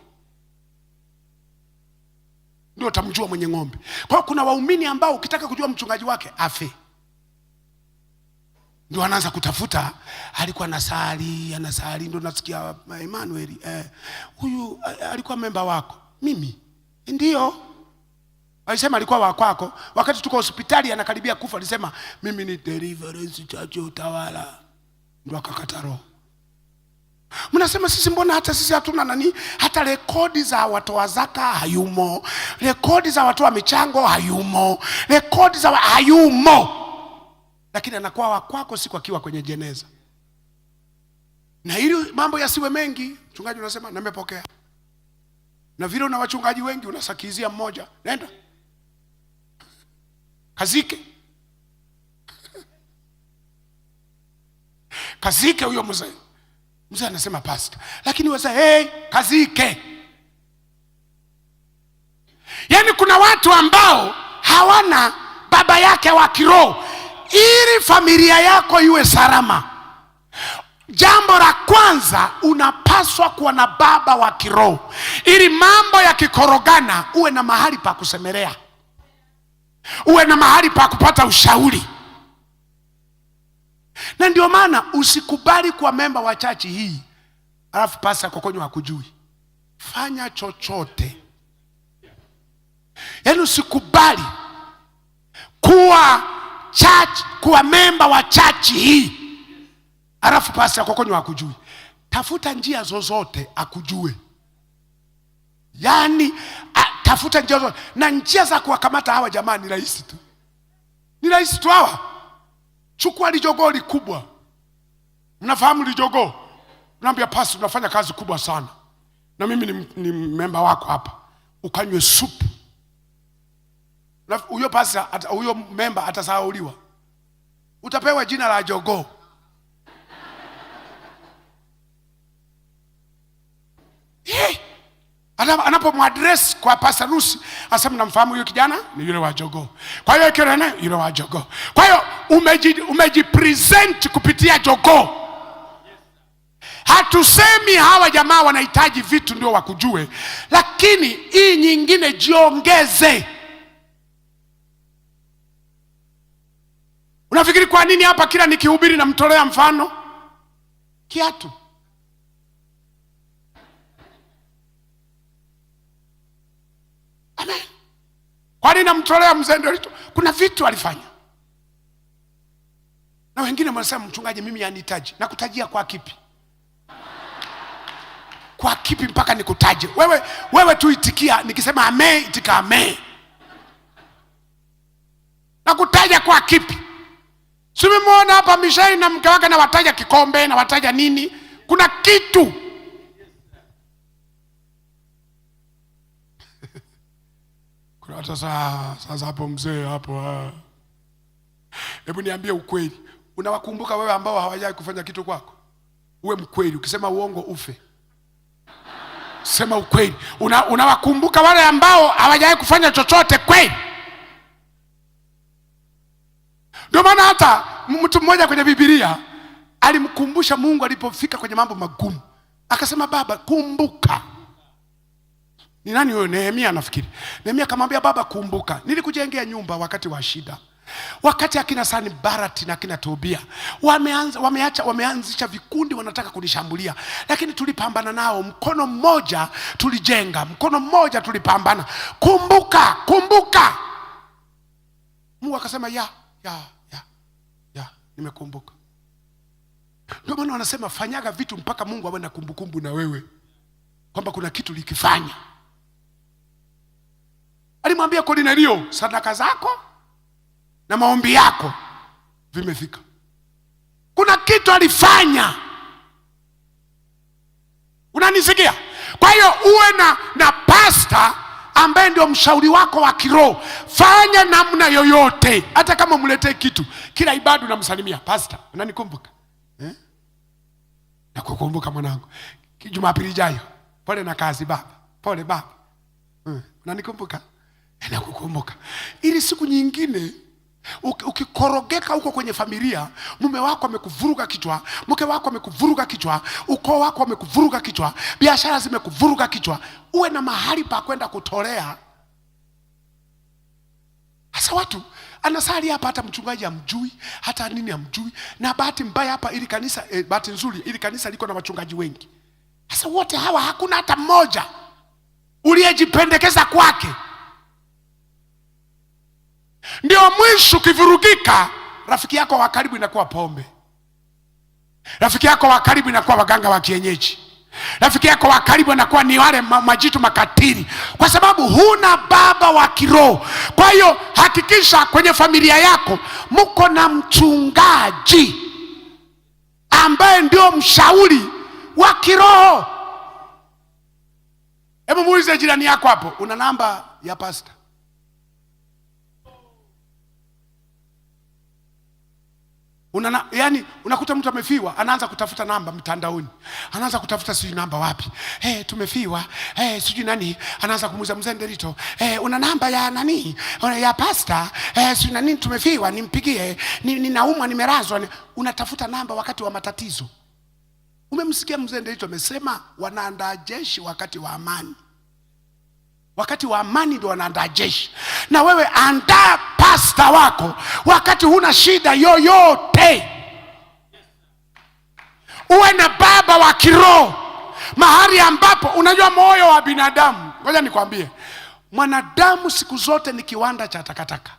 ndio utamjua mwenye ng'ombe. Kwa kuna waumini ambao ukitaka kujua mchungaji wake afe, ndio anaanza kutafuta, alikuwa anasali ndio nasikia Emmanuel huyu alikuwa memba wako. Mimi ndio alisema alikuwa wa kwako. Wakati tuko hospitali anakaribia kufa alisema mimi ni Deliverance Church Utawala, ndio akakata roho. Mnasema sisi mbona hata sisi hatuna nani? Hata rekodi za watoa zaka hayumo, rekodi za watoa michango hayumo, rekodi za hayumo. Lakini anakuwa wa kwako siku akiwa kwenye jeneza. Na ili mambo yasiwe mengi, mchungaji unasema nimepokea. Na vile una wachungaji wengi unasakizia mmoja, nenda kazike. Kazike huyo mzee. Mzee anasema pastor, lakini wewe kazike. Yaani kuna watu ambao hawana baba yake wa kiroho. Ili familia yako iwe salama, jambo la kwanza unapaswa kuwa na baba wa kiroho. Ili mambo yakikorogana uwe na mahali pa kusemelea, uwe na mahali pa kupata ushauri. Na ndio maana usikubali kuwa memba wa chachi hii alafu pasa kokonyo hakujui. Fanya chochote. Yaani usikubali kuwa memba wa chachi hii alafu pasa kokonyo hakujui. Tafuta njia zozote akujue. Yaani tafuta njia zozote. Na njia za kuwakamata hawa jamaa ni rahisi tu. Ni rahisi tu hawa. Chukua lijogoo likubwa. Mnafahamu lijogoo? Unaambia pastor tunafanya kazi kubwa sana, na mimi ni memba wako hapa. Ukanywe supu. Na huyo pastor huyo memba atasahauliwa. Utapewa jina la jogoo. Anapomwadress kwa Pastor Rusi, asema namfahamu huyo kijana ni yule wa jogoo. Kwa hiyo kirene yule wa jogoo. Kwa hiyo umejipresent kupitia jogoo. Hatusemi hawa jamaa wanahitaji vitu ndio wakujue, lakini hii nyingine jiongeze. Unafikiri kwa nini hapa kila nikihubiri namtolea mfano kiatu? Amen. Kwa nini namtolea mzee Nderito? Kuna vitu alifanya. Na wengine wanasema mchungaji mimi yanihitaji. Nakutajia kwa kipi? kwa kipi mpaka nikutaje? Wewe tu itikia, nikisema ame itika ame. Nakutaja kwa kipi? Simemwona hapa Mishai na mke wake na wataja kikombe na wataja nini? Kuna kitu. Kuna hata sasa hapo mzee hapo. Hebu niambie ukweli. Unawakumbuka wewe ambao hawajai kufanya kitu kwako? Uwe mkweli, ukisema uongo ufe. Sema ukweli. Unawakumbuka wale ambao hawajai kufanya chochote kweli? Ndio maana hata mtu mmoja kwenye Biblia alimkumbusha Mungu alipofika kwenye mambo magumu. Akasema, Baba kumbuka. Ni nani huyo? Nehemia nafikiri. Nehemia akamwambia, Baba kumbuka, nilikujengea nyumba wakati wa shida. Wakati akina Sanbalati na akina Tobia wameanzisha vikundi wanataka kunishambulia, lakini tulipambana nao, mkono mmoja tulijenga, mkono mmoja tulipambana. Kumbuka. Mungu akasema ya nimekumbuka. Ndio maana wanasema fanyaga vitu mpaka Mungu awe na kumbukumbu na wewe, kwamba kuna kitu likifanya. Alimwambia Kornelio, sadaka zako na maombi yako vimefika. Kuna kitu alifanya. Unanisikia? Kwa hiyo uwe na pastor ambaye ndio mshauri wako wa kiroho. Fanya namna yoyote, hata kama umletee kitu, kila ibada unamsalimia, pastor unanikumbuka? Nakukumbuka mwanangu. Jumapili ijayo, pole na kazi baba. Pole baba. Unanikumbuka? Nakukumbuka. Ili siku nyingine ukikorogeka huko kwenye familia, mume wako amekuvuruga kichwa, mke wako amekuvuruga kichwa, ukoo wako amekuvuruga kichwa, biashara zimekuvuruga kichwa, uwe na mahali pa kwenda kutolea. Hasa watu anasali hapa, hata mchungaji amjui, hata nini amjui. Na bahati mbaya hapa ili kanisa, bahati nzuri ili kanisa liko na wachungaji wengi. Hasa wote hawa hakuna hata mmoja uliyejipendekeza kwake. Ndio mwisho ukivurugika, rafiki yako wa karibu inakuwa pombe. Rafiki yako wa karibu inakuwa waganga wa kienyeji. Rafiki yako wa karibu anakuwa ni wale majitu makatili, kwa sababu huna baba wa kiroho. Kwa hiyo hakikisha kwenye familia yako mko na mchungaji ambaye ndio mshauri wa kiroho. Hebu muulize jirani yako hapo, una namba ya pastor? Yani unakuta mtu amefiwa, anaanza kutafuta namba mtandaoni, anaanza kutafuta sijui namba wapi. Tumefiwa, sijui nani, anaanza kumuuliza mzee Nderito, una namba ya nani, ya pastor, sijui nani, tumefiwa, nimpigie, ninaumwa, nimerazwa. Unatafuta namba wakati wa matatizo. Umemsikia mzee Nderito amesema wanaandaa jeshi wakati wa amani. Wakati wa amani ndio wanaandaa jeshi. Na wewe andaa pastor wako wakati huna shida yoyote. Uwe na baba wa kiroho mahali ambapo unajua moyo wa binadamu. Ngoja nikwambie, mwanadamu siku zote ni kiwanda cha takataka.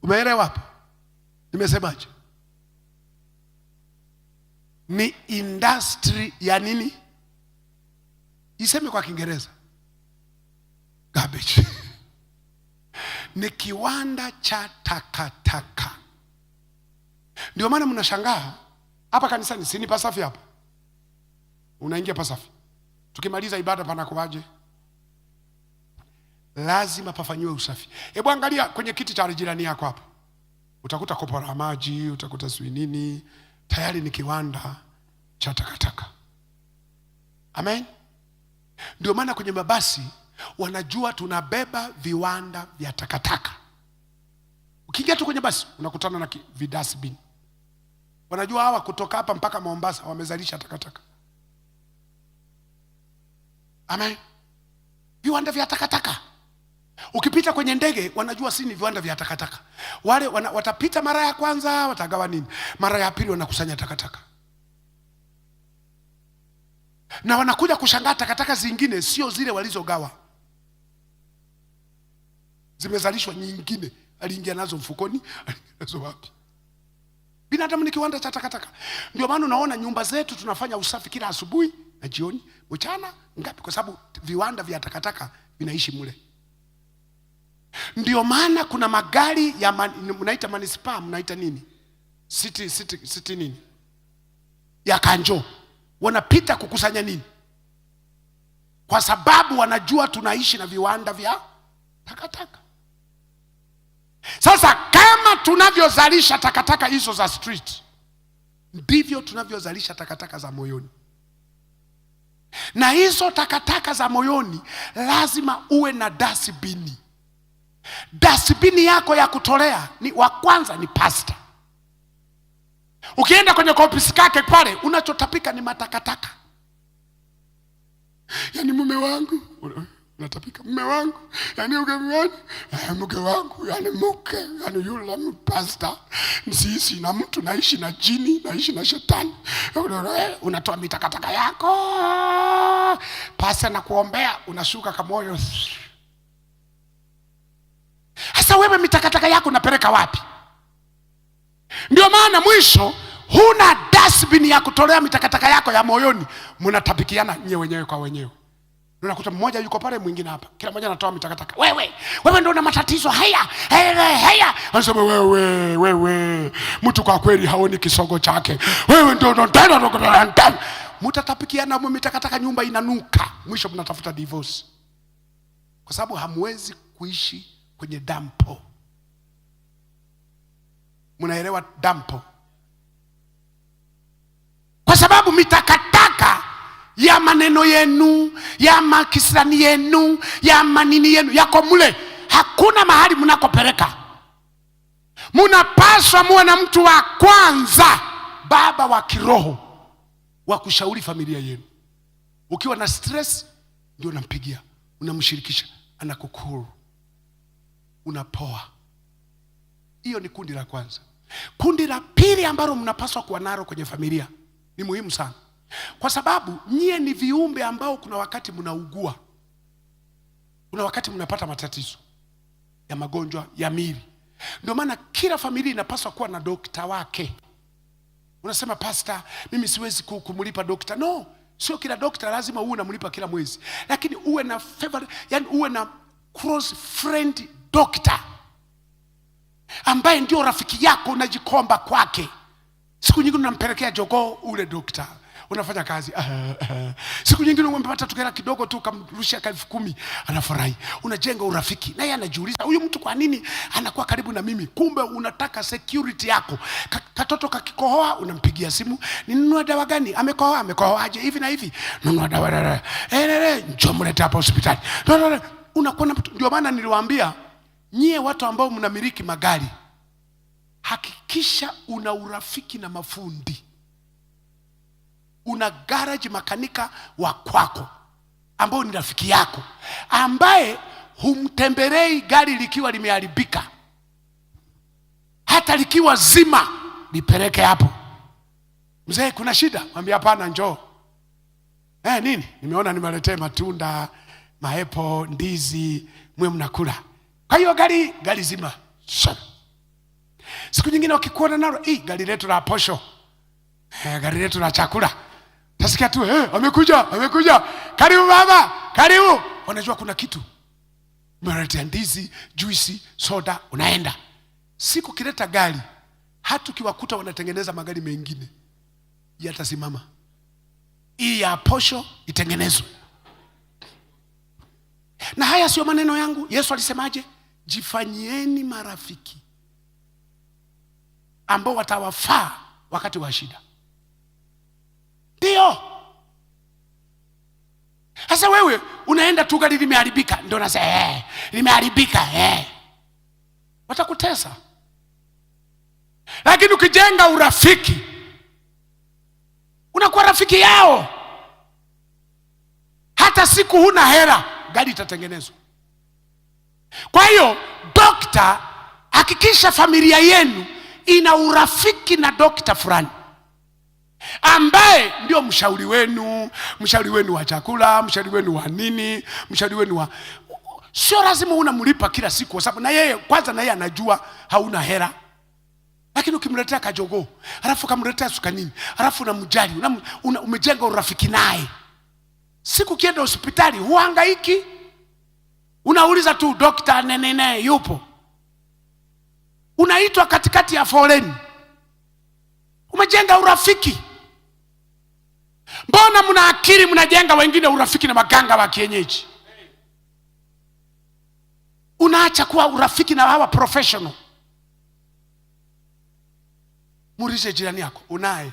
Umeelewa hapo? Nimesemaje? Ni industry ya nini? Iseme kwa Kiingereza garbage. Ni kiwanda cha takataka. Ndio maana mnashangaa hapa kanisani, si ni pasafi hapa? Unaingia pasafi, tukimaliza ibada panakuwaje? Lazima pafanyiwe usafi. Hebu angalia kwenye kiti cha jirani yako hapa, utakuta kopo la maji, utakuta sui nini. Tayari ni kiwanda cha takataka. Amen. Ndio maana kwenye mabasi wanajua tunabeba viwanda vya takataka. Ukiingia tu kwenye basi unakutana na vidasbin. Wanajua hawa kutoka hapa mpaka Mombasa wamezalisha takataka. Amen. Viwanda vya takataka. Ukipita kwenye ndege wanajua si ni viwanda vya takataka. Wale watapita mara ya kwanza watagawa nini, mara ya pili wanakusanya takataka. Na wanakuja kushangaa takataka zingine sio zile walizogawa, zimezalishwa nyingine. Aliingia nazo mfukoni, aliingia nazo wapi? Binadamu ni kiwanda cha takataka. Ndio maana unaona nyumba zetu tunafanya usafi kila asubuhi na jioni, mchana ngapi, kwa sababu viwanda vya takataka vinaishi mule. Ndio maana kuna magari ya mnaita manispaa, mnaita nini? City nini? Ya kanjo. Wanapita kukusanya nini? Kwa sababu wanajua tunaishi na viwanda vya takataka. Sasa kama tunavyozalisha takataka hizo za street, ndivyo tunavyozalisha takataka za moyoni. Na hizo takataka za moyoni lazima uwe na dasibini. Dasibini yako ya kutolea ni wa kwanza ni pasta. Ukienda kwenye kopisi kake pale, unachotapika ni matakataka. Yani mume wangu, unatapika mume wangu, yani mke wangu, yani mke, yani yule mpasta. Sisi na mtu naishi na jini, naishi na shetani. Unatoa mitakataka yako, pasta na kuombea, unashuka kamoyo. Sasa wewe mitakataka yako unapeleka wapi? Ndio maana mwisho huna dustbin ya kutolea mitakataka yako ya moyoni, mnatapikiana nyewe wenyewe kwa wenyewe. Unakuta mmoja yuko pale, mwingine hapa, kila mmoja anatoa mitakataka. Wewe ndio una matatizo haya. Anasema wewe mtu kwa kweli haoni kisogo chake. Wewe ndio unatenda. Mtatapikiana mitakataka, nyumba inanuka. Mwisho mnatafuta divorce. Kwa sababu hamwezi kuishi kwenye dampo. Mnaelewa dampo? Kwa sababu mitakataka ya maneno yenu, ya makisirani yenu, ya manini yenu yako mule. Hakuna mahali mnakopeleka. Mnapaswa muwe na mtu wa kwanza, baba wa kiroho, wa kushauri familia yenu. Ukiwa na stress, ndio unampigia, unamshirikisha, anakukuru, unapoa. Hiyo ni kundi la kwanza. Kundi la pili ambalo mnapaswa kuwa nalo kwenye familia ni muhimu sana. Kwa sababu nyie ni viumbe ambao kuna wakati mnaugua. Kuna wakati mnapata matatizo ya magonjwa ya mili. Ndio maana kila familia inapaswa kuwa na dokta wake. Unasema pastor, mimi siwezi kumlipa dokta. No, sio kila dokta lazima uwe unamlipa kila mwezi. Lakini uwe na favorite, yani uwe na close friend dokta, ambaye ndio rafiki yako, unajikomba kwake. Siku nyingine unampelekea jogoo ule dokta, unafanya kazi. Siku nyingine umempata tukera kidogo tu, kamrushia 10,000, anafurahi. Unajenga urafiki. Naye anajiuliza, huyu mtu kwa nini anakuwa karibu na mimi? Kumbe unataka security yako. Katoto kakikohoa, unampigia simu, ninunue dawa gani? Amekohoaje hivi na hivi? Nunua dawa. Njoo mlete hapa hospitali. Unakuwa na mtu. Ndio maana niliwaambia nyie watu ambao mnamiliki magari, hakikisha una urafiki na mafundi. Una garage makanika wa kwako ambao ni rafiki yako, ambaye humtembelei gari likiwa limeharibika. Hata likiwa zima, lipeleke hapo. Mzee, kuna shida? Mwambie hapana, njoo. Nini? Nimeona nimeletee matunda, maepo, ndizi, mwe mnakula. Kwa hiyo gari zima. Siku nyingine wakikuona nalo, gari letu la posho, gari letu la chakula, tasikia tu, amekuja. Karibu baba, karibu. Wanajua kuna kitu. Mnaletea ndizi, juisi, soda, unaenda. Siku kileta gari, hata ukiwakuta wanatengeneza magari mengine, yatasimama. Hii ya posho itengenezwe. Na haya sio maneno yangu. Yesu alisemaje? Jifanyieni marafiki ambao watawafaa wakati wa shida. Ndio. Sasa wewe unaenda tu gari limeharibika, ndio unasema limeharibika, watakutesa. Lakini ukijenga urafiki, unakuwa rafiki yao. Hata siku huna hela, gari itatengenezwa. Kwa hiyo dokta, hakikisha familia yenu ina urafiki na dokta fulani, ambaye ndio mshauri wenu wa chakula, mshauri wenu wa nini, mshauri wenu wa... Sio lazima unamlipa kila siku, kwa sababu na yeye kwanza, na yeye anajua hauna hela. Lakini ukimletea kajogoo, halafu kamletea sukanini, halafu unamjali, umejenga urafiki naye, siku kienda hospitali huhangaiki, unauliza tu dokta nene yupo, unaitwa katikati ya foleni, umejenga urafiki. Mbona mna akili mnajenga wengine urafiki na maganga wa kienyeji? Unaacha kuwa urafiki na hawa professional. Muulize jirani yako, unaye